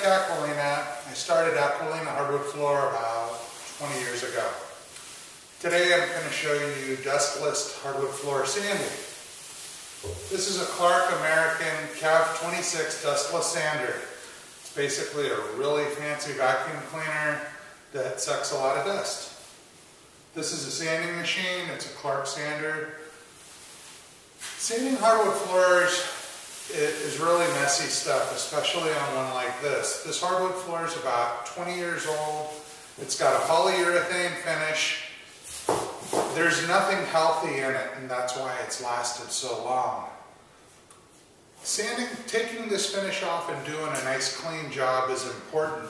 Aquilina. I started Aquilina Hardwood Floor about 20 years ago. Today I'm going to show you dustless hardwood floor sanding. This is a Clark American Cav 26 dustless sander. It's basically a really fancy vacuum cleaner that sucks a lot of dust. This is a sanding machine. It's a Clark sander. Sanding hardwood floors is really messy stuff, especially on one like this. This hardwood floor is about 20 years old. It's got a polyurethane finish. There's nothing healthy in it, and that's why it's lasted so long. Sanding, taking this finish off and doing a nice clean job is important.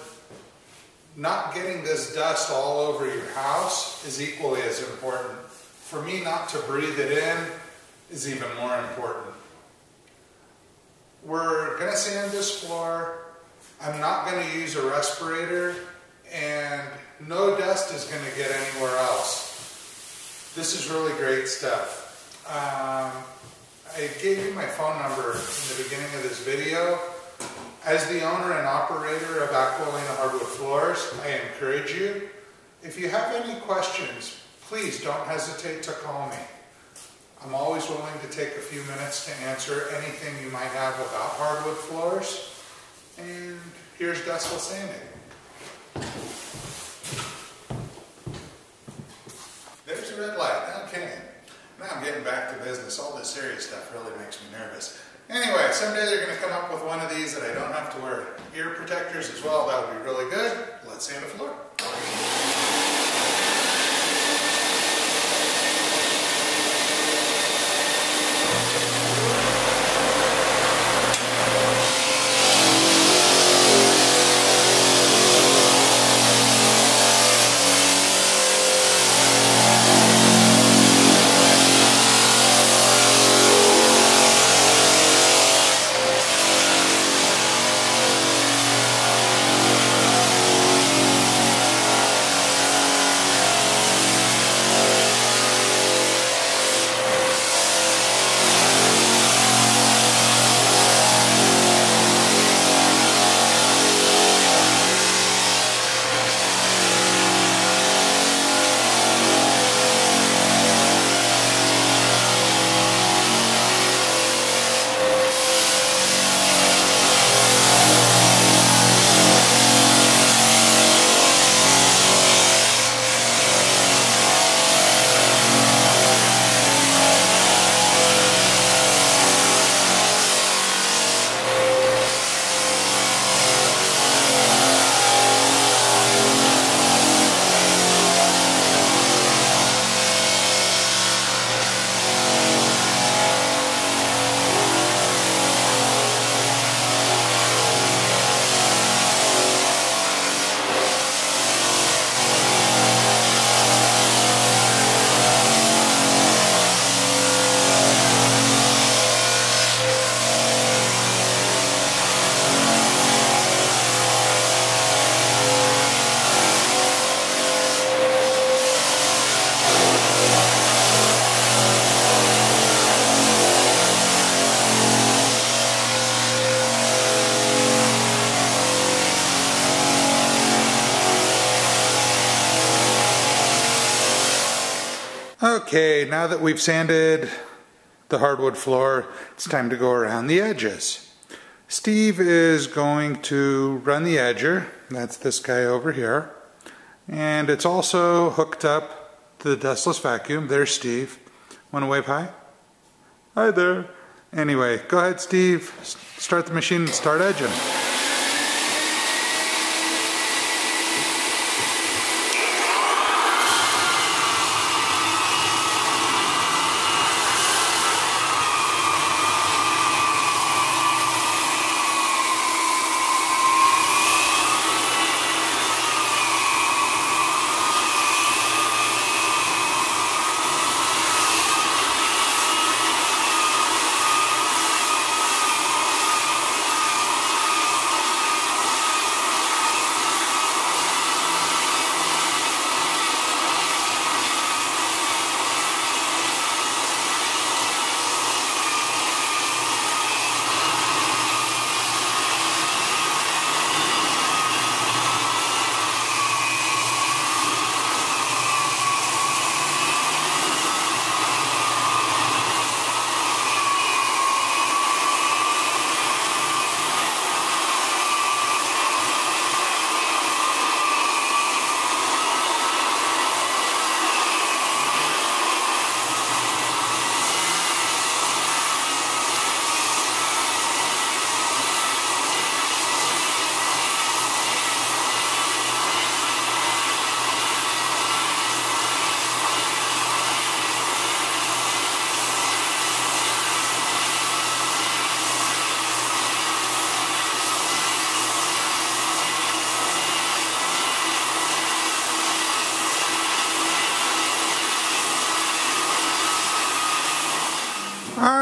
Not getting this dust all over your house is equally as important. For me, not to breathe it in is even more important. We're going to sand this floor. I'm not going to use a respirator, and no dust is going to get anywhere else. This is really great stuff. I gave you my phone number in the beginning of this video. As the owner and operator of Aquilina Hardwood Floors, I encourage you, if you have any questions, please don't hesitate to call me. I'm always willing to take a few minutes to answer anything you might have about hardwood floors. And here's dustless sanding. There's the red light. Okay. Now I'm getting back to business. All this serious stuff really makes me nervous. Anyway, someday they're going to come up with one of these that I don't have to wear ear protectors as well. That would be really good. Let's sand the floor. Okay, now that we've sanded the hardwood floor, it's time to go around the edges. Steve is going to run the edger. That's this guy over here. And it's also hooked up to the dustless vacuum. There's Steve. Want to wave hi? Hi there. Anyway, go ahead, Steve. Start the machine and start edging.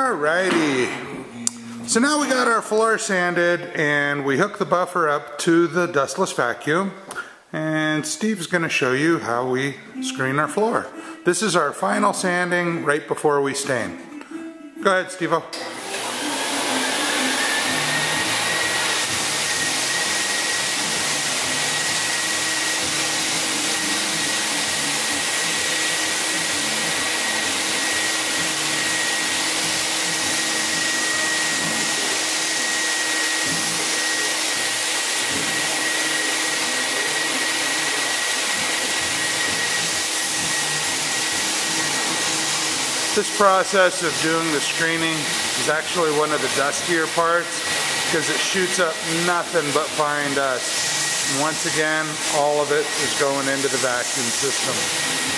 Alrighty. So now we got our floor sanded and we hook the buffer up to the dustless vacuum. And Steve's going to show you how we screen our floor. This is our final sanding right before we stain. Go ahead, Steve-o. This process of doing the screening is actually one of the dustier parts because it shoots up nothing but fine dust. And once again, all of it is going into the vacuum system.